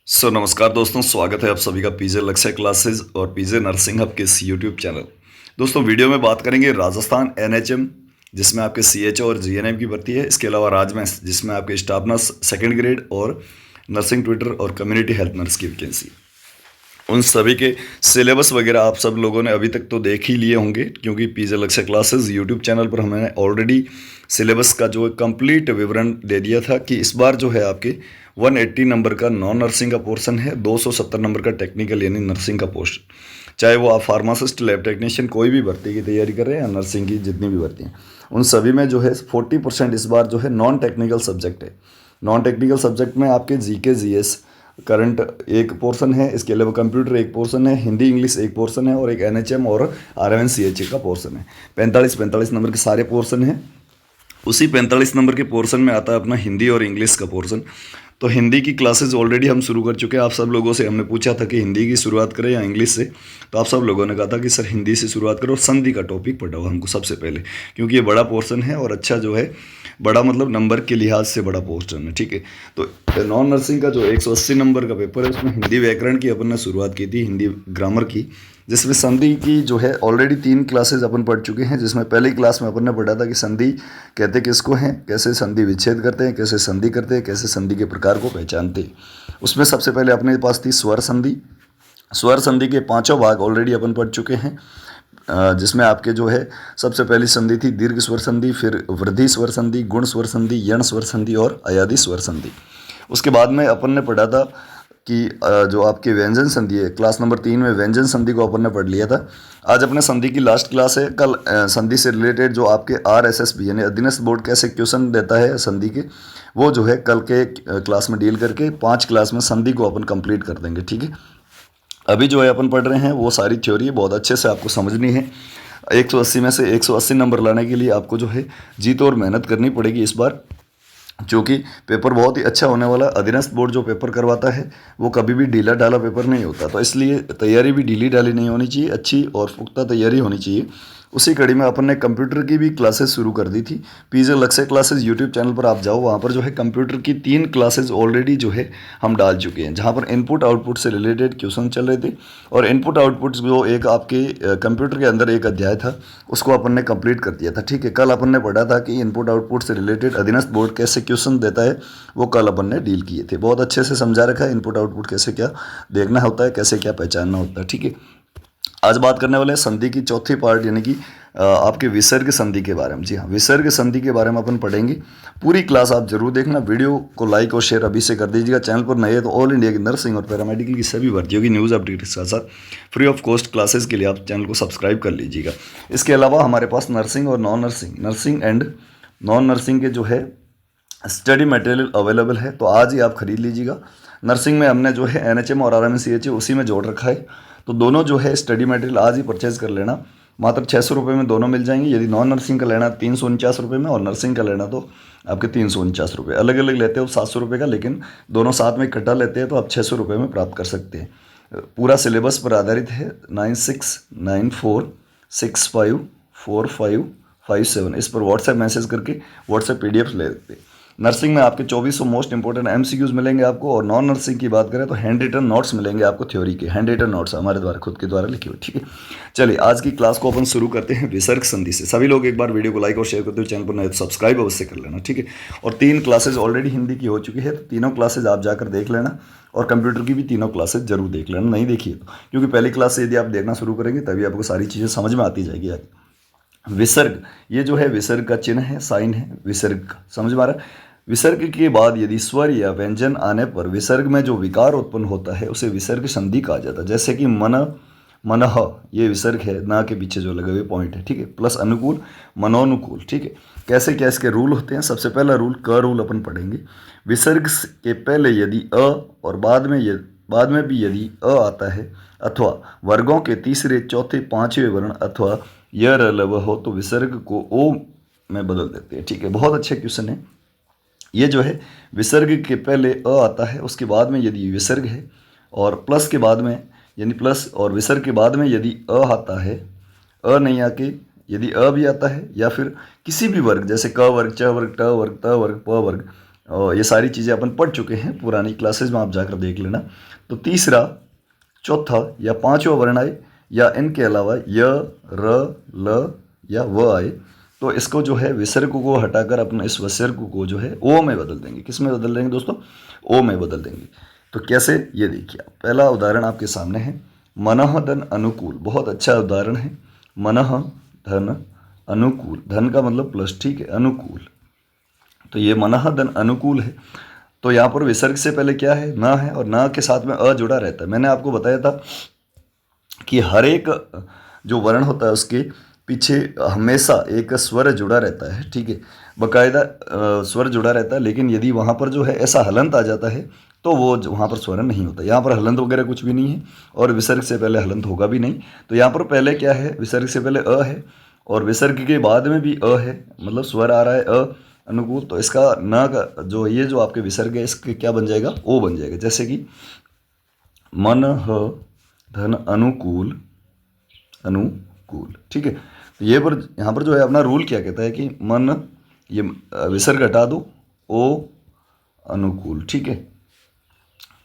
नमस्कार दोस्तों, स्वागत है आप सभी का पीजे लक्ष्य क्लासेस और पीजे नर्सिंग हब के इस यूट्यूब चैनल। दोस्तों वीडियो में बात करेंगे राजस्थान एनएचएम जिसमें आपके सीएचओ और जीएनएम की भर्ती है। इसके अलावा राजमेंस जिसमें आपके स्टाफ नर्स सेकेंड ग्रेड और नर्सिंग ट्यूटर और कम्युनिटी हेल्थ नर्स की वैकेंसी। उन सभी के सिलेबस वगैरह आप सब लोगों ने अभी तक तो देख ही लिए होंगे, क्योंकि पीजे लक्ष्य क्लासेस यूट्यूब चैनल पर हमने ऑलरेडी सिलेबस का जो कंप्लीट विवरण दे दिया था कि इस बार जो है आपके 180 नंबर का नॉन नर्सिंग का पोर्शन है, 270 नंबर का टेक्निकल यानी नर्सिंग का पोर्शन। चाहे वो आप फार्मासिस्ट, लैब टेक्नीशियन कोई भी भर्ती की तैयारी कर रहे हैं या नर्सिंग की जितनी भी भर्ती हैं, उन सभी में जो है 40% इस बार जो है नॉन टेक्निकल सब्जेक्ट है। नॉन टेक्निकल सब्जेक्ट में आपके जीके जीएस करंट एक पोर्शन है, इसके अलावा कंप्यूटर एक पोर्शन है, हिंदी इंग्लिश एक पोर्शन है और एक एनएचएम और आरएमएन सीएचए का पोर्शन है। 45 नंबर के सारे पोर्शन हैं। उसी 45 नंबर के पोर्शन में आता है अपना हिंदी और इंग्लिश का पोर्शन। तो हिंदी की क्लासेस ऑलरेडी हम शुरू कर चुके हैं। आप सब लोगों से हमने पूछा था कि हिंदी की शुरुआत करें या इंग्लिश से, तो आप सब लोगों ने कहा था कि सर हिंदी से शुरुआत करो और संधि का टॉपिक पढ़ाओ हमको सबसे पहले, क्योंकि ये बड़ा पोर्शन है और अच्छा जो है बड़ा मतलब नंबर के लिहाज से बड़ा पोर्शन है। ठीक है, तो नॉन नर्सिंग का जो 180 नंबर का पेपर है उसमें हिंदी व्याकरण की अपन ने शुरुआत की थी, हिंदी ग्रामर की, जिसमें संधि की जो है ऑलरेडी 3 क्लासेज अपन पढ़ चुके हैं। जिसमें पहली क्लास में अपन ने पढ़ा था कि संधि कहते किसको हैं, कैसे संधि विच्छेद करते हैं, कैसे संधि करते हैं, कैसे संधि के प्रकार को पहचानते हैं। उसमें सबसे पहले अपने पास थी स्वर संधि। स्वर संधि के 5 भाग ऑलरेडी अपन पढ़ चुके हैं, जिसमें आपके जो है सबसे पहली संधि थी दीर्घ स्वर संधि, फिर वृद्धि स्वर संधि, गुण स्वर संधि, यण स्वर संधि और अयादि स्वर संधि। उसके बाद में अपन ने पढ़ा था कि जो आपके व्यंजन संधि है, क्लास नंबर 3 में व्यंजन संधि को अपन ने पढ़ लिया था। आज अपने संधि की लास्ट क्लास है। कल संधि से रिलेटेड जो आपके आरएसएसबी यानी अधीनस्थ बोर्ड कैसे क्वेश्चन देता है संधि के, वो जो है कल के क्लास में डील करके 5 क्लास में संधि को अपन कंप्लीट कर देंगे। ठीक है, अभी जो है अपन पढ़ रहे हैं वो सारी थ्योरी बहुत अच्छे से आपको समझनी है। 180 में से 180 नंबर लाने के लिए आपको जो है जी तोड़ मेहनत करनी पड़ेगी इस बार, क्योंकि पेपर बहुत ही अच्छा होने वाला। अधीनस्थ बोर्ड जो पेपर करवाता है वो कभी भी ढीला ढाला पेपर नहीं होता, तो इसलिए तैयारी भी ढीली ढाली नहीं होनी चाहिए, अच्छी और पुख्ता तैयारी होनी चाहिए। उसी कड़ी में अपन ने कंप्यूटर की भी क्लासेस शुरू कर दी थी। पीजे लक्ष्य क्लासेस यूट्यूब चैनल पर आप जाओ, वहाँ पर जो है कंप्यूटर की 3 क्लासेस ऑलरेडी जो है हम डाल चुके हैं, जहाँ पर इनपुट आउटपुट से रिलेटेड क्वेश्चन चल रहे थे। और इनपुट आउटपुट जो एक आपके कंप्यूटर के अंदर एक अध्याय था उसको अपन ने कंप्लीट कर दिया था। ठीक है, कल अपन ने पढ़ा था कि इनपुट आउटपुट से रिलेटेड अधीनस्थ बोर्ड कैसे क्वेश्चन देता है, वो कल अपन ने डील किए थे। बहुत अच्छे से समझा रखा है इनपुट आउटपुट कैसे क्या देखना होता है, कैसे क्या पहचानना होता है। ठीक है, आज बात करने वाले हैं संधि की चौथी पार्ट यानी कि आपके विसर्ग संधि के बारे में। जी हाँ, विसर्ग संधि के बारे में अपन पढ़ेंगे। पूरी क्लास आप जरूर देखना। वीडियो को लाइक और शेयर अभी से कर दीजिएगा। चैनल पर नए तो ऑल इंडिया की नर्सिंग और पैरामेडिकल की सभी भर्तियों की न्यूज़ अपडेट के साथ साथ फ्री ऑफ कॉस्ट क्लासेस के लिए आप चैनल को सब्सक्राइब कर लीजिएगा। इसके अलावा हमारे पास नर्सिंग और non nursing, nursing and non nursing के जो है स्टडी मटेरियल अवेलेबल है, तो आज ही आप खरीद लीजिएगा। नर्सिंग में हमने जो है एनएचएम और आरएमएन सीएचए उसी में जोड़ रखा है, तो दोनों जो है स्टडी मटेरियल आज ही परचेज कर लेना। मात्र 600 रुपये में दोनों मिल जाएंगे। यदि नॉन नर्सिंग का लेना 349 रुपये में और नर्सिंग का लेना तो आपके 349 रुपये। अलग अलग लेते हो 700 रुपये का, लेकिन दोनों साथ में इकट्ठा लेते हैं तो आप 600 रुपये में प्राप्त कर सकते हैं। पूरा सिलेबस पर आधारित है। 9694654557 इस पर व्हाट्सएप मैसेज करके व्हाट्सएप PDF ले सकते हैं। नर्सिंग में आपके 2400 मोस्ट इंपॉर्टेंट MCQs मिलेंगे आपको, और नॉन नर्सिंग की बात करें तो हैंड रिटन नोट्स मिलेंगे आपको, थ्योरी के हैंड रिटन नोट्स हमारे द्वारा खुद के द्वारा लिखे हुए। ठीक है, चलिए आज की क्लास को अपन शुरू करते हैं विसर्ग संधि से। सभी लोग एक बार वीडियो को लाइक और शेयर करते हुए चैनल पर नए तो सब्सक्राइब अवश्य कर लेना। ठीक है, और 3 क्लासेज ऑलरेडी हिंदी की हो चुकी है, तो तीनों क्लासेज आप जाकर देख लेना, और कंप्यूटर की भी तीनों क्लासेज जरूर देख लेना, नहीं देखिए तो, क्योंकि पहली क्लास से यदि आप देखना शुरू करेंगे तभी आपको सारी चीज़ें समझ में आती जाएगी आगे। विसर्ग, ये जो है विसर्ग का चिन्ह है, साइन है विसर्ग का, समझ में आ रहा है। विसर्ग के बाद यदि स्वर या व्यंजन आने पर विसर्ग में जो विकार उत्पन्न होता है उसे विसर्ग संधि कहा जाता है। जैसे कि मन, मनः, ये विसर्ग है, ना के पीछे जो लगे हुए पॉइंट है। ठीक है, प्लस अनुकूल, मनोनुकूल। ठीक है, कैसे क्या इसके रूल होते हैं। सबसे पहला रूल क रूल अपन पढ़ेंगे। विसर्ग के पहले यदि अ और बाद में भी यदि अ आता है, अथवा वर्गों के तीसरे, चौथे, पांचवें वर्ण अथवा य र ल व हो तो विसर्ग को ओ में बदल देते हैं। ठीक है, बहुत अच्छा क्वेश्चन है ये। जो है विसर्ग के पहले अ आता है, उसके बाद में यदि विसर्ग है, और प्लस के बाद में यानी प्लस और विसर्ग के बाद में यदि अ आता है, अ नहीं आके यदि अ भी आता है, या फिर किसी भी वर्ग जैसे क वर्ग, च वर्ग, ट वर्ग, त वर्ग, प वर्ग, और ये सारी चीज़ें अपन पढ़ चुके हैं पुरानी क्लासेज में, आप जाकर देख लेना। तो तीसरा, चौथा या पांचवा वर्ण आए या इनके अलावा य, र, ल या व आए तो इसको जो है विसर्ग को हटाकर अपना इस विसर्ग को जो है ओ में बदल देंगे। किस में बदल देंगे दोस्तों? ओ में बदल देंगे। तो कैसे, ये देखिए आप। पहला उदाहरण आपके सामने है, मनः धन अनुकूल। बहुत अच्छा उदाहरण है, मनः धन अनुकूल। धन का मतलब प्लस, ठीक है, अनुकूल। तो ये मनः धन अनुकूल है। तो यहाँ पर विसर्ग से पहले क्या है? न है, और न के साथ में अ जुड़ा रहता है। मैंने आपको बताया था कि हर एक जो वर्ण होता है उसके पीछे हमेशा एक स्वर जुड़ा रहता है, ठीक है, बाकायदा स्वर जुड़ा रहता है। लेकिन यदि वहाँ पर जो है ऐसा हलंत आ जाता है तो वो वहाँ पर स्वर नहीं होता। यहाँ पर हलंत वगैरह कुछ भी नहीं है और विसर्ग से पहले हलंत होगा भी नहीं। तो यहाँ पर पहले क्या है? विसर्ग से पहले अ है और विसर्ग के बाद में भी अ है, मतलब स्वर आ रहा है अ अनुकूल। तो इसका न का जो ये जो आपके विसर्ग है इसके क्या बन जाएगा? ओ बन जाएगा। जैसे कि मन ह धन अनुकूल, अनुकूल, ठीक है। तो ये पर यहाँ पर जो है अपना रूल क्या कहता है कि मन, ये विसर्ग हटा दो, ओ अनुकूल, ठीक है,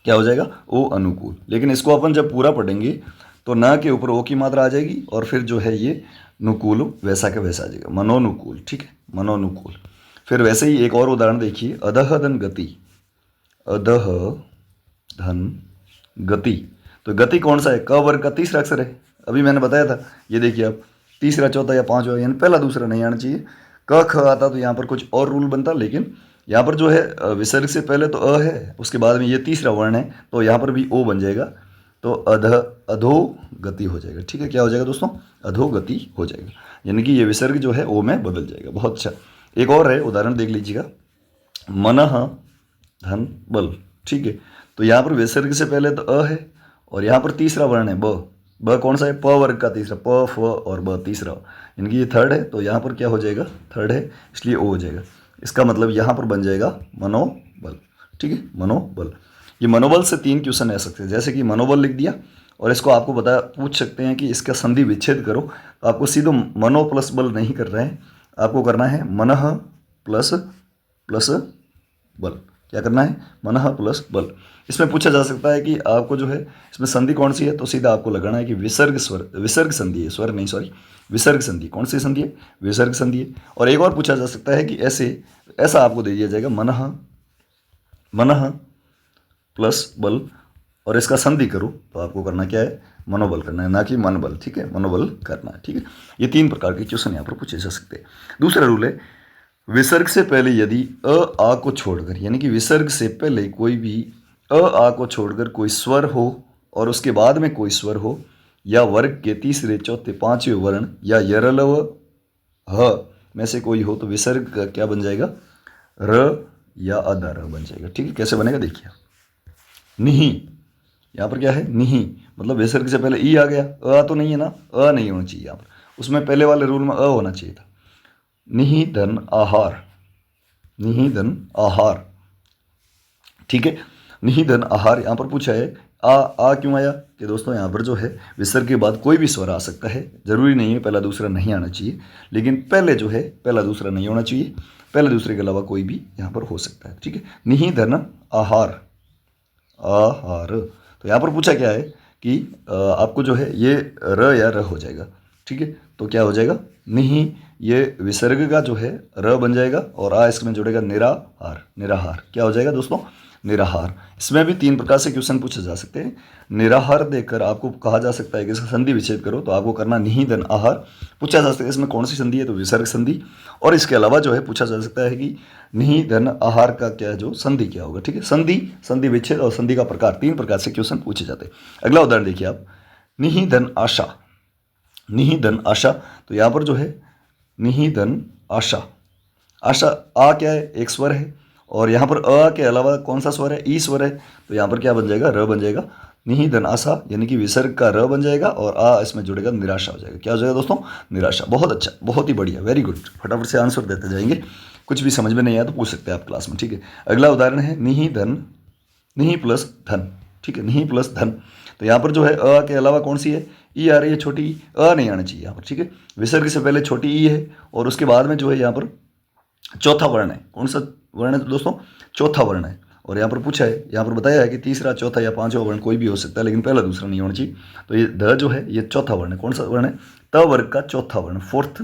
क्या हो जाएगा? ओ अनुकूल। लेकिन इसको अपन जब पूरा पढ़ेंगे तो न के ऊपर ओ की मात्रा आ जाएगी और फिर जो है ये नुकूल वैसा का वैसा आ जाएगा, मनोनुकूल, ठीक है, मनोनुकूल। फिर वैसे ही एक और उदाहरण देखिए, अधः धन गति। अधः धन गति। तो गति कौन सा है? क वर्ग का तीसरा अक्षर है। अभी मैंने बताया था, ये देखिए आप, तीसरा, चौथा या पांचवा, यानी पहला दूसरा नहीं आना चाहिए। क ख आता तो यहाँ पर कुछ और रूल बनता, लेकिन यहाँ पर जो है विसर्ग से पहले तो अ है, उसके बाद में ये तीसरा वर्ण है तो यहाँ पर भी ओ बन जाएगा। तो अधो गति हो जाएगा, ठीक है। क्या हो जाएगा दोस्तों? अधो गति हो जाएगा, यानी कि ये विसर्ग जो है ओ में बदल जाएगा। बहुत अच्छा। एक और है, उदाहरण देख लीजिएगा, मनः धन बल, ठीक है। तो यहाँ पर विसर्ग से पहले तो अ है और यहाँ पर तीसरा वर्ण है ब। ब कौन सा है? प वर्ग का तीसरा, प, फ और ब तीसरा, यानी कि ये थर्ड है। तो यहाँ पर क्या हो जाएगा? थर्ड है, इसलिए ओ हो जाएगा। इसका मतलब यहाँ पर बन जाएगा मनोबल, ठीक है, मनोबल। ये मनोबल से 3 क्वेश्चन आ सकते हैं। जैसे कि मनोबल लिख दिया और इसको आपको पूछ सकते हैं कि इसका संधि विच्छेद करो, तो आपको सीधो मनो प्लस बल नहीं कर रहे हैं, आपको करना है मनः प्लस प्लस बल। क्या करना है? मनः प्लस बल। इसमें पूछा जा सकता है कि आपको जो है इसमें संधि कौन सी है, तो सीधा आपको लगाना है कि विसर्ग स्वर, विसर्ग संधि है, स्वर नहीं, सॉरी, विसर्ग संधि। कौन सी संधि है? विसर्ग संधि है। और एक और पूछा जा सकता है कि ऐसा आपको दे दिया जाएगा, मनः, मनः प्लस बल, और इसका संधि करो तो आपको करना क्या है? मनोबल करना है, ना कि मन बल, ठीक है, मनोबल करना है, ठीक है। ये 3 प्रकार के क्वेश्चन यहाँ पर पूछे जा सकते हैं। दूसरा रूल है, विसर्ग से पहले यदि अ आ को छोड़कर, यानी कि विसर्ग से पहले कोई भी अ आ को छोड़कर कोई स्वर हो और उसके बाद में कोई स्वर हो, या वर्ग के तीसरे, चौथे, पांचवें वर्ण या यरलव ह में से कोई हो, तो विसर्ग का क्या बन जाएगा? र या अदा र बन जाएगा, ठीक है। कैसे बनेगा देखिए, निही, यहाँ पर क्या है? निही, मतलब विसर्ग से पहले ई आ गया, अ तो नहीं है ना, अ नहीं होना चाहिए यहाँ पर, उसमें पहले वाले रूल में अ होना चाहिए था। निहिधन आहार, निहिधन आहार, ठीक है। निहिधन आहार यहाँ पर पूछा है, आ क्यों आया? कि दोस्तों यहाँ पर जो है विसर्ग के बाद कोई भी स्वर आ सकता है, जरूरी नहीं है पहला दूसरा नहीं आना चाहिए, लेकिन पहले जो है पहला दूसरा नहीं होना चाहिए, पहले दूसरे के अलावा कोई भी यहाँ पर हो सकता है, ठीक है। निहिधन आहार, आहार। तो यहाँ पर पूछा क्या है कि आपको जो है ये र या र हो जाएगा, ठीक है। तो क्या हो जाएगा? निही, ये विसर्ग का जो है र बन जाएगा और आ इसमें जुड़ेगा निराहार, निराहार। क्या हो जाएगा दोस्तों? निराहार। इसमें भी 3 प्रकार से क्वेश्चन पूछे जा सकते हैं। निराहार देकर आपको कहा जा सकता है कि इसका संधि विच्छेद करो, तो आपको करना निहिधन आहार। पूछा जा सकता है इसमें कौन सी संधि है, तो विसर्ग संधि। और इसके अलावा जो है पूछा जा सकता है कि निहिधन आहार का क्या है, जो संधि क्या होगा, ठीक है। संधि, संधि विच्छेद और संधि का प्रकार, 3 प्रकार से क्वेश्चन पूछे जाते हैं। अगला उदाहरण देखिए आप, निहिधन आशा, निहिधन आशा। तो यहाँ पर जो है निहिधन आशा, आशा, आ क्या है? एक स्वर है और यहाँ पर अ के अलावा कौन सा स्वर है? ई स्वर है। तो यहाँ पर क्या बन जाएगा? र बन जाएगा। निहिधन आशा, यानी कि विसर्ग का र बन जाएगा और आ इसमें जुड़ेगा, निराशा हो जाएगा। क्या हो जाएगा दोस्तों? निराशा। बहुत अच्छा, बहुत ही बढ़िया, वेरी गुड। फटाफट से आंसर देते जाएंगे। कुछ भी समझ में नहीं आया तो पूछ सकते हैं आप क्लास में, ठीक है। अगला उदाहरण है निहिधन, निहि प्लस धन, ठीक है, निहि प्लस धन। तो यहाँ पर जो है अ के अलावा कौन सी है? ई आ रही है, छोटी ई, अ नहीं आना चाहिए यहाँ पर, ठीक है। विसर्ग से पहले छोटी ई है और उसके बाद में जो है यहाँ पर चौथा वर्ण है, कौन सा? वर्ण है दोस्तों चौथा वर्ण है। और यहाँ पर पूछा है, यहाँ पर बताया है कि तीसरा, चौथा या पांचवा वर्ण कोई भी हो सकता है, लेकिन पहला दूसरा नहीं होना चाहिए। तो ये ध जो है ये चौथा वर्ण है। कौन सा वर्ण है? त वर्ग का चौथा वर्ण, फोर्थ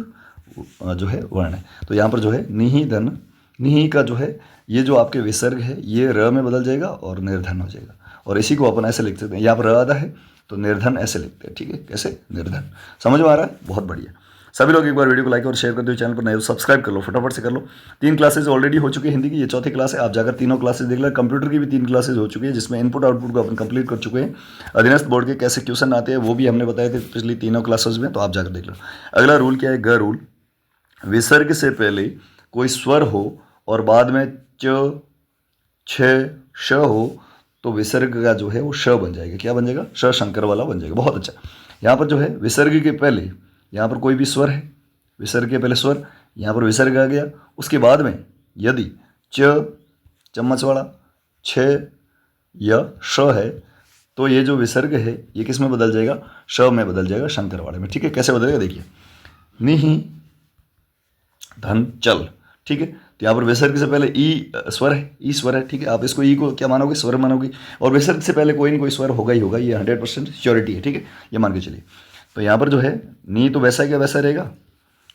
जो है वर्ण है। तो यहाँ पर जो है निहि धन, निहि का जो है ये जो आपके विसर्ग है ये र में बदल जाएगा और निर्धन हो जाएगा। और इसी को अपन ऐसे लिख सकते हैं, यहाँ पर र आधा है तो निर्धन ऐसे लिखते हैं। ठीक है, कैसे? निर्धन। समझ में आ रहा है? बहुत बढ़िया। सभी लोग एक बार वीडियो को लाइक और शेयर कर दो, चैनल पर नए हो सब्सक्राइब कर लो, फटाफट से कर लो। 3 क्लासेज ऑलरेडी हो चुकी है हिंदी की, ये चौथी क्लास है। आप जाकर तीनों क्लासेज देख लें। कंप्यूटर की भी 3 क्लासेज हो चुकी है जिसमें इनपुट आउटपुट को अपन कंप्लीट कर चुके हैं। अधीनस्थ बोर्ड के कैसे क्वेश्चन आते हैं वो भी हमने बताए थे पिछली तीनों क्लासेज में, तो आप जाकर देख लो। अगला रूल क्या है? ग रूल। विसर्ग से पहले कोई स्वर हो और बाद में च, छ, श हो तो विसर्ग का जो है वो श बन जाएगा। क्या बन जाएगा? श शंकर वाला बन जाएगा। बहुत अच्छा। यहाँ पर जो है विसर्ग के पहले यहाँ पर कोई भी स्वर है, विसर्ग के पहले स्वर, यहाँ पर विसर्ग आ गया, उसके बाद में यदि च चम्मच वाला, छ या श है तो ये जो विसर्ग है ये किस में बदल जाएगा? श में बदल जाएगा, शंकर वाले में। ठीक है, कैसे बदलेगा देखिए। निहि धन चल। ठीक है, तो यहाँ पर विसर्ग से पहले ई स्वर है, ई स्वर है। ठीक है, आप इसको ई को क्या मानोगे? स्वर मानोगे। और विसर्ग से पहले कोई ना कोई स्वर होगा ही होगा, ये 100% श्योरिटी है। ठीक है, ये मान के चलिए। तो यहाँ पर जो है नी तो वैसा क्या वैसा रहेगा।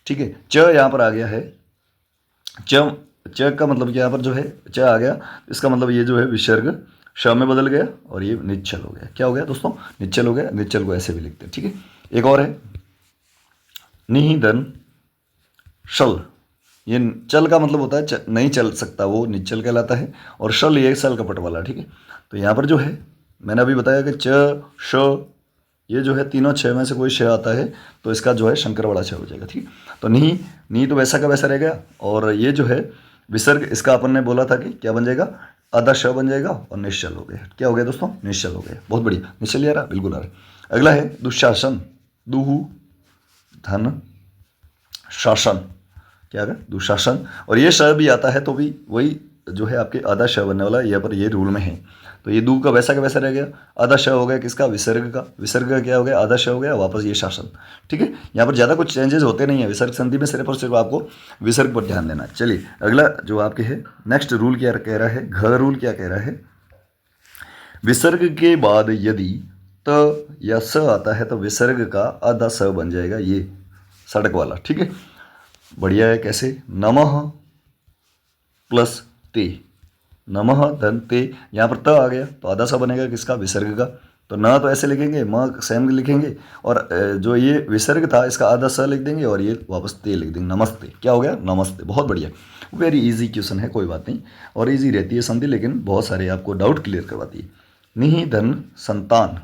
ठीक है, च यहाँ पर आ गया है, च का मतलब क्या? यहाँ पर जो है च आ गया, इसका मतलब ये जो है विसर्ग श में बदल गया और ये निश्चल हो गया। क्या हो गया दोस्तों? निश्चल हो गया। निश्चल को ऐसे भी लिखते हैं। ठीक है, एक और है निहि धन शल। ये चल का मतलब होता है नहीं चल सकता, वो निश्चल कहलाता है। और शल ये सल कपट वाला। ठीक है, तो यहाँ पर जो है मैंने अभी बताया कि च, श, ये जो है तीनों छः में से कोई श आता है तो इसका जो है शंकर वाला छ हो जाएगा। ठीक है, तो नी तो वैसा का वैसा रह गया। और ये जो है विसर्ग, इसका अपन ने बोला था कि क्या बन जाएगा? आधा श बन जाएगा और निश्चल हो गया। क्या हो गया दोस्तों? निश्चल हो गया। बहुत बढ़िया। निश्चल आ रहा? बिल्कुल आ रहा। अगला है दुशासन। दुहु धन शासन। क्या है? दुशासन। और ये श भी आता है तो भी वही जो है आपके आधा श बनने वाला है, यहाँ पर ये रूल में है। तो ये दू का वैसा रह गया, आधा श हो गया किसका? विसर्ग का। विसर्ग का क्या हो गया? आधा श हो गया, वापस ये शासन। ठीक है, यहाँ पर ज़्यादा कुछ चेंजेस होते नहीं है विसर्ग संधि में, सिर्फ और सिर्फ आपको विसर्ग पर ध्यान देना है। चलिए अगला जो आपके है नेक्स्ट रूल क्या कह रहा है? घ रूल क्या कह रहा है? विसर्ग के बाद यदि त या स आता है तो विसर्ग का आधा स बन जाएगा, ये सड़क वाला। ठीक है, बढ़िया है। कैसे? नमः प्लस ते, नमः धन ते, यहाँ पर त आ गया तो आधा सा बनेगा किसका? विसर्ग का। तो न तो ऐसे लिखेंगे, म सेम लिखेंगे, और जो ये विसर्ग था इसका आधा स लिख देंगे और ये वापस ते लिख देंगे, नमस्ते। क्या हो गया? नमस्ते। बहुत बढ़िया, वेरी इजी क्वेश्चन है, कोई बात नहीं। और इजी रहती है संधि, लेकिन बहुत सारे आपको डाउट क्लियर करवाती है। निहि धन संतान,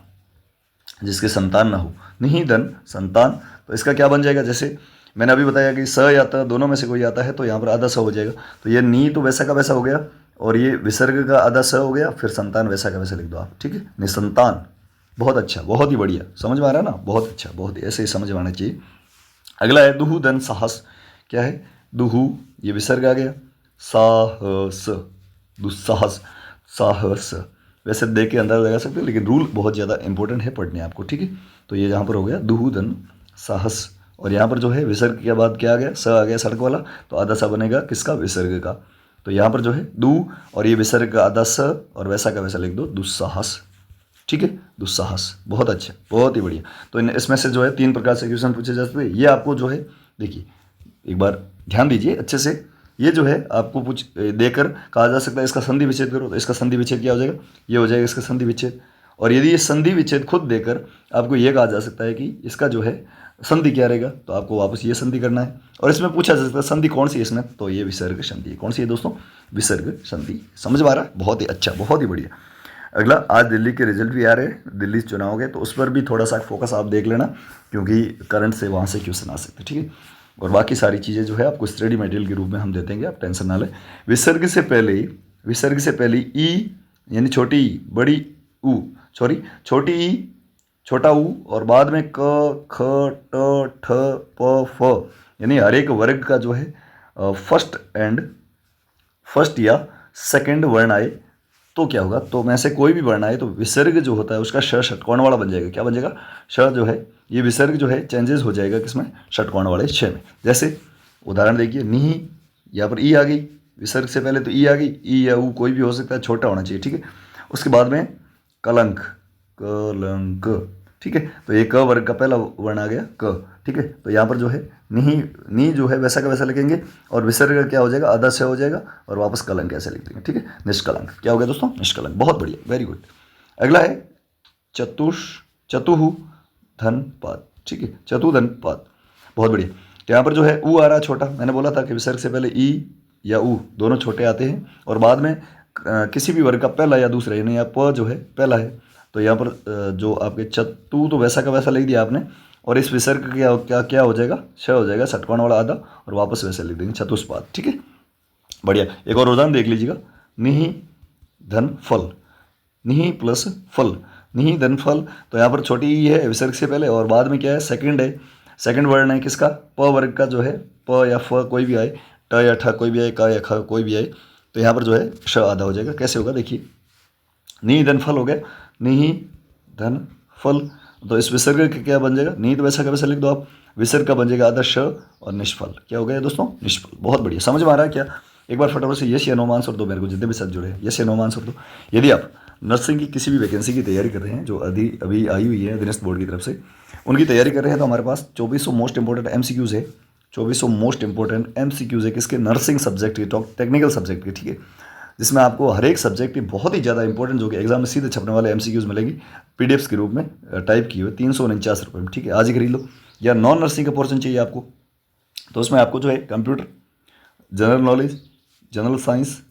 जिसके संतान ना हो, निहि धन संतान, तो इसका क्या बन जाएगा? जैसे मैंने अभी बताया कि स या त दोनों में से कोई आता है तो यहाँ पर आधा स हो जाएगा। तो ये नी तो वैसा का वैसा हो गया और ये विसर्ग का आधा स हो गया, फिर संतान वैसा का वैसा लिख दो आप। ठीक है, निसंतान। बहुत अच्छा, बहुत ही बढ़िया। समझ में आ रहा है ना? बहुत अच्छा, बहुत ऐसे ही समझ में आना चाहिए। अगला है दुहु धन साहस। क्या है? दुहु ये विसर्ग आ गया, साहस, दुस्साहस, साहस। वैसे देख के अंदाजा लगा सकते हैं, लेकिन रूल बहुत ज़्यादा इंपॉर्टेंट है पढ़ने आपको। ठीक है, तो ये यहाँ पर हो गया दुहु धन साहस। और यहाँ पर जो है विसर्ग के बाद क्या आ गया? स आ गया सड़क वाला, तो आधा सा बनेगा किसका? विसर्ग का। तो यहाँ पर जो है दू और ये विसर्ग का आधा स और वैसा का वैसा लिख दो, दुस्साहस। ठीक है, दुस्साहस। बहुत अच्छा, बहुत ही बढ़िया। तो इसमें से जो है 3 प्रकार से क्वेश्चन पूछे जा सकते हैं। ये आपको जो है देखिए एक बार ध्यान दीजिए अच्छे से। ये जो है आपको पूछ देकर कहा जा सकता है इसका संधि विच्छेद करो, तो इसका संधि विच्छेद क्या हो जाएगा? ये हो जाएगा इसका संधि विच्छेद। और यदि ये संधि विच्छेद खुद देकर आपको ये कहा जा सकता है कि इसका जो है संधि क्या रहेगा, तो आपको वापस ये संधि करना है। और इसमें पूछा जा सकता है संधि कौन सी है इसमें, तो ये विसर्ग संधि है। कौन सी है दोस्तों? विसर्ग संधि। समझ में आ रहा है? बहुत ही अच्छा, बहुत ही बढ़िया। अगला, आज दिल्ली के रिजल्ट भी आ रहे हैं, दिल्ली चुनाव के, तो उस पर भी थोड़ा सा फोकस आप देख लेना, क्योंकि करंट से वहाँ से क्वेश्चन आ सकते हैं। ठीक है, और बाकी सारी चीज़ें जो है आपको स्टडी मटेरियल के रूप में हम दे देंगे, आप टेंशन ना लें। विसर्ग से पहले ई यानी छोटी ई, बड़ी ऊ, सॉरी छोटी ई, छोटा ऊ, और बाद में क, ख, ट, ठ, प, फ, यानी हर एक वर्ग का जो है फर्स्ट या सेकंड वर्ण आए तो क्या होगा? तो में से कोई भी वर्ण आए तो विसर्ग जो होता है उसका श षटकोण वाला बन जाएगा। क्या बन जाएगा? श जो है ये विसर्ग जो है चेंजेस हो जाएगा किसमें? षटकोण वाले छ में। जैसे उदाहरण देखिए, निहि, यहाँ पर ई आ गई, विसर्ग से पहले तो ई आ गई, ई या ऊ कोई भी हो सकता है, छोटा होना चाहिए, ठीक है। उसके बाद में कलंक, कलंक, ठीक है। तो ये क वर्ग का पहला वर्ण आ गया क, ठीक है। तो यहाँ पर जो है नी, नी जो है वैसा का वैसा लिखेंगे और विसर्ग का क्या हो जाएगा, अदस्य हो जाएगा और वापस कलंक ऐसे लिख देंगे, ठीक है। निष्कलंक क्या हो गया दोस्तों, निष्कलंक। बहुत बढ़िया, वेरी गुड। अगला है चतुः धन पाद, ठीक है, चतुधन पाद, बहुत बढ़िया। तो यहाँ पर जो है ऊ आ रहा छोटा, मैंने बोला था कि विसर्ग से पहले ई या ऊ दोनों छोटे आते हैं और बाद में किसी भी वर्ग का पहला या दूसरा, यानी यहाँ प जो है पहला है। तो यहाँ पर जो आपके चतु तो वैसा का वैसा लिख दिया आपने और इस विसर्ग क्या क्या क्या हो जाएगा, श हो जाएगा, षटकोण वाला आधा और वापस वैसे लिख देंगे चतुष्पाद, ठीक है। बढ़िया। एक और उदाहरण देख लीजिएगा, निहि धन फल, निहि प्लस फल, निहि धन फल। तो यहाँ पर छोटी ई है विसर्ग से पहले और बाद में क्या है, सेकंड है, सेकंड वर्ण है किसका, प वर्ग का जो है, प या फ कोई भी आए, ट या ठ कोई भी आए, क या ख कोई भी आए। तो यहाँ पर जो है श आधा हो जाएगा। कैसे होगा देखिए, निहि धन फल हो गया, निहि धन फल। तो इस विसर्ग का क्या बन जाएगा, निहि तो वैसा का वैसा लिख दो आप, विसर्ग का बन जाएगा आधा श और निष्फल। क्या हो गया दोस्तों, निष्फल। बहुत बढ़िया, समझ में आ रहा है क्या। एक बार फटाफट से यस या नो आंसर दो मेरे को, जितने भी साथ जुड़े हैं, यस या नो आंसर दो। यदि आप नर्सिंग की किसी भी वैकेंसी की तैयारी कर रहे हैं जो अभी आई हुई है अधीनस्थ बोर्ड की तरफ से, उनकी तैयारी कर रहे हैं, तो हमारे पास 2400 मोस्ट इंपॉर्टेंट MCQs है, 2400 मोस्ट इंपॉर्टेंट MCQs है किसके, नर्सिंग सब्जेक्ट के, टेक्निकल सब्जेक्ट के, ठीक है। जिसमें आपको हर एक सब्जेक्ट की बहुत ही ज़्यादा इंपॉर्टेंट जो कि एग्जाम में सीधे छपने वाले MCQs मिलेगी PDFs के रूप में टाइप किए हुए, 349 रुपये में, ठीक है। आज ही खरीद लो। या नॉन नर्सिंग का पोर्शन चाहिए आपको, तो उसमें आपको जो है computer, general knowledge, general science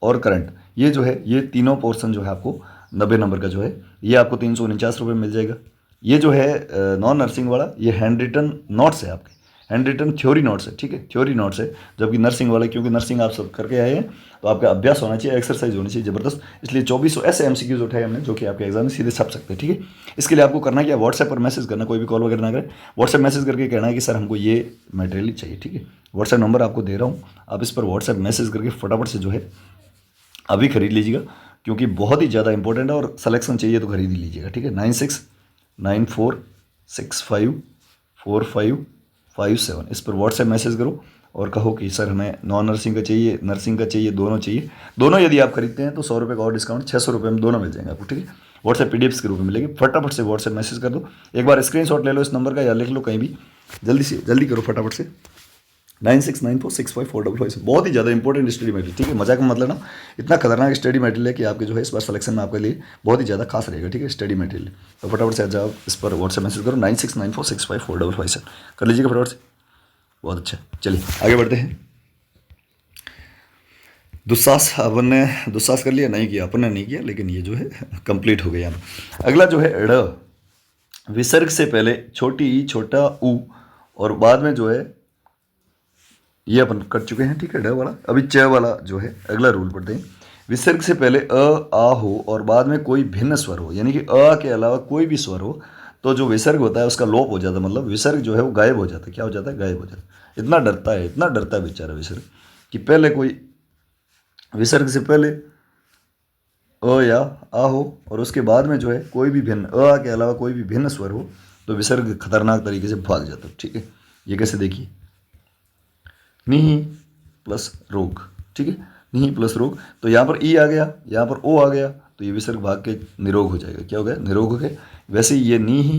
और करंट, ये जो है ये तीनों पोर्शन जो है आपको 90 नंबर का जो है ये आपको 349 रुपये मिल जाएगा। ये जो है नॉन नर्सिंग वाला ये हैंड रिटन नोट्स है आपके, हैंड रिटन थ्योरी नोट्स है, ठीक है, थ्योरी नोट्स है। जबकि नर्सिंग वाले, क्योंकि नर्सिंग आप सब करके आए हैं तो आपका अभ्यास होना चाहिए, एक्सरसाइज होनी चाहिए ज़बरदस्त, इसलिए 2400 ऐसे MCQs उठाए हमने जो कि आपके एग्जाम में सीधे छप सकते हैं, ठीक है। इसके लिए आपको करना क्या, व्हाट्सएप पर मैसेज करना, कोई भी कॉल वगैरह ना करें, व्हाट्सएप मैसेज करके कहना है कि सर हमको ये मटेरियल चाहिए, ठीक है। व्हाट्सएप नंबर आपको दे रहा हूँ, आप इस पर व्हाट्सएप मैसेज करके फटाफट से जो है अभी खरीद लीजिएगा, क्योंकि बहुत ही ज़्यादा इंपॉर्टेंट है और सिलेक्शन चाहिए तो खरीद ही लीजिएगा, ठीक है। 9694654557 इस पर व्हाट्सएप मैसेज करो और कहो कि सर हमें नॉन नर्सिंग का चाहिए, नर्सिंग का चाहिए, दोनों चाहिए। दोनों यदि आप खरीदते हैं तो 100 रुपये का और डिस्काउंट, 600 रुपये में दोनों मिल जाएंगे आपको, ठीक है। व्हाट्सएप PDFs के रूप में मिलेगी। फटाफट से व्हाट्सएप मैसेज कर दो, एक बार स्क्रीनशॉट ले लो इस नंबर का या लिख लो कहीं भी, जल्दी से जल्दी करो फटाफट से। 9694654557 बहुत ही ज़्यादा इंपॉर्टेंट स्टडी मटेरियल, ठीक है। मजाक में मतलब ना, इतना खतरनाक स्टडी मटेरियल है कि आपके जो है इस बार सिलेक्शन में आपके लिए बहुत ही ज़्यादा खास रहेगा, ठीक है, स्टडी मटेरियल। तो फटाफट से जाओ इस पर व्हाट्सएप मैसेज करो, 9694654557 कर लीजिएगा फटाफट से। बहुत अच्छा, चलिए आगे बढ़ते हैं। दुस्साहस, अपन ने दुस्साहस कर लिया, नहीं किया, अपन ने नहीं किया, लेकिन ये जो है कंप्लीट हो गया। अगला जो है ड़, विसर्ग से पहले छोटी ई, छोटा ऊ और बाद में जो है ये अपन कर चुके हैं, ठीक है, ड वाला। अभी च वाला जो है अगला रूल पढ़ते हैं। विसर्ग से पहले आ हो और बाद में कोई भिन्न स्वर हो, यानी कि के अलावा कोई भी स्वर हो तो जो विसर्ग होता है उसका लोप हो जाता है, मतलब विसर्ग जो है वो गायब हो जाता है। क्या हो जाता है, गायब हो जाता है। इतना डरता है, इतना डरता है बेचारा विसर्ग कि पहले कोई विसर्ग से पहले या आ हो और उसके बाद में जो है कोई भी भिन्न, के अलावा कोई भी भिन्न स्वर हो तो विसर्ग खतरनाक तरीके से भाग जाता है, ठीक है। ये कैसे देखिए, निहि प्लस रोग, ठीक है, निहि प्लस रोग। तो यहाँ पर ई आ गया, यहाँ पर ओ आ गया, तो ये विसर्ग भाग के निरोग हो जाएगा। क्या हो गया, निरोग हो गया। वैसे ही ये निहि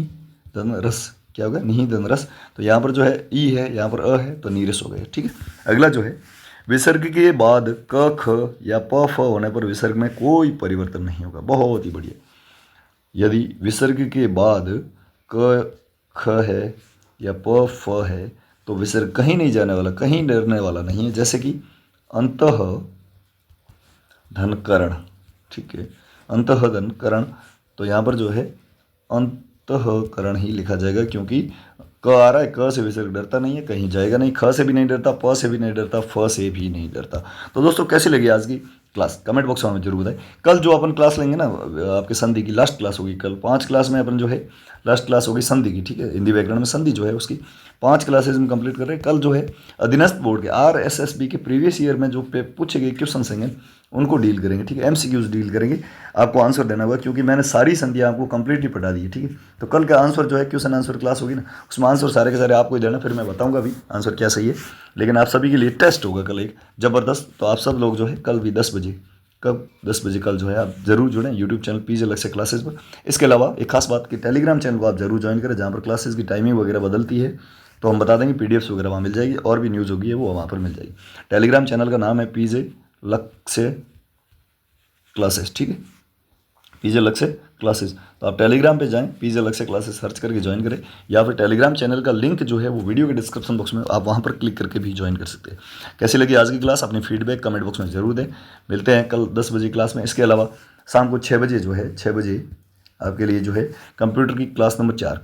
धन रस, क्या होगा, निहि धन रस। तो यहाँ पर जो है ई है, यहाँ पर है तो नीरस हो गया, ठीक है। अगला जो है विसर्ग के बाद क ख या प फ होने पर विसर्ग में कोई परिवर्तन नहीं होगा। बहुत ही बढ़िया। यदि विसर्ग के बाद क ख है या प फ है तो विसर्ग कहीं नहीं जाने वाला, कहीं डरने वाला नहीं है। जैसे कि अंतः धनकरण, ठीक है, अंतः धनकरण। तो यहाँ पर जो है अंतःकरण ही लिखा जाएगा, क्योंकि क आ रहा है, क से विसर्ग डरता नहीं है, कहीं जाएगा नहीं, ख से भी नहीं डरता, प से भी नहीं डरता, फ से भी नहीं डरता। तो दोस्तों कैसी लगी आज की क्लास, कमेंट बॉक्स में जरूर बताएं। कल जो अपन क्लास लेंगे ना, आपके संधि की लास्ट क्लास होगी कल। 5 क्लास में अपन जो है लास्ट क्लास होगी संधि की, ठीक है। हिंदी व्याकरण में संधि जो है उसकी 5 क्लासेज हम कंप्लीट कर रहे हैं। कल जो है अधीनस्थ बोर्ड के RSSB के प्रीवियस ईयर में जो पूछे गए क्वेश्चन हैं उनको डील करेंगे, ठीक है। एमसीक्यूज डील करेंगे, आपको आंसर देना होगा, क्योंकि मैंने सारी संधियाँ आपको कंप्लीटली पढ़ा दी है, ठीक है। तो कल का आंसर जो है क्वेश्चन आंसर क्लास होगी ना, उसमें आंसर सारे के सारे आपको ही देना, फिर मैं बताऊंगा भी आंसर क्या सही है। लेकिन आप सभी के लिए टेस्ट होगा कल एक ज़बरदस्त। तो आप सब लोग जो है कल भी 10 बजे, कब 10 बजे कल जो है आप जरूर जुड़ें यूट्यूब चैनल पीजे लक्ष्य क्लासेस पर। इसके अलावा एक खास बात कि टेलीग्राम चैनल को आप जरूर ज्वाइन करें, जहाँ पर क्लासेस की टाइमिंग वगैरह बदलती है, तो हम बता देंगे, पीडीएफ्स वगैरह वहाँ मिल जाएगी, और भी न्यूज़ होगी है वो वहाँ पर मिल जाएगी। टेलीग्राम चैनल का नाम है पीजे लक्ष्य क्लासेस, ठीक है, पीजे लक्ष्य क्लासेस। तो आप टेलीग्राम पे जाएं, पीजे लक्ष्य क्लासेस सर्च करके ज्वाइन करें, या फिर टेलीग्राम चैनल का लिंक जो है वो वीडियो के डिस्क्रिप्शन बॉक्स में, आप वहां पर क्लिक करके भी ज्वाइन कर सकते हैं। कैसी लगी आज की क्लास, अपनी फीडबैक कमेंट बॉक्स में जरूर दें। मिलते हैं कल 10 बजे क्लास में। इसके अलावा शाम को 6 बजे जो है, 6 बजे आपके लिए जो है कंप्यूटर की क्लास नंबर 4,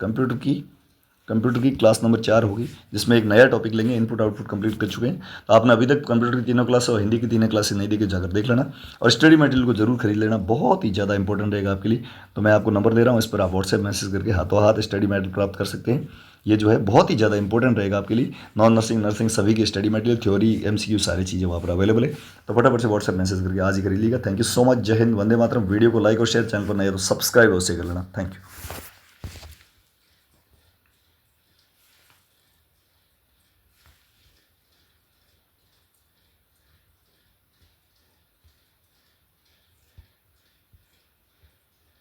कंप्यूटर की क्लास नंबर 4 होगी, जिसमें एक नया टॉपिक लेंगे। इनपुट आउटपुट कंप्लीट कर चुके हैं, तो आपने अभी तक कंप्यूटर की तीनों क्लास और हिंदी की तीनों क्लासेस नहीं देखी, जाकर देख लेना, और स्टडी मटेरियल को जरूर खरीद लेना, बहुत ही ज़्यादा इंपॉर्टेंट रहेगा आपके लिए। तो मैं आपको नंबर दे रहा हूँ, इस पर आप व्हाट्सएप मैसेज करके हाथों हाथ स्टडी मटेरियल प्राप्त कर सकते हैं। ये जो है बहुत ही ज़्यादा इंपॉर्टेंट रहेगा आपके लिए। नॉन नर्सिंग, नर्सिंग सभी के स्टडी मटेरियल, थ्योरी, एमसीक्यू सारी चीज़ें वहाँ पर अवेलेबल है। तो फटाफट से व्हाट्सएप मैसेज करके आज ही खरीद लीजिएगा। थैंक यू सो मच, जय हिंद, वंदे मातरम। वीडियो को लाइक और शेयर, चैनल पर नए हो सब्सक्राइब अवश्य कर लेना। Thank you.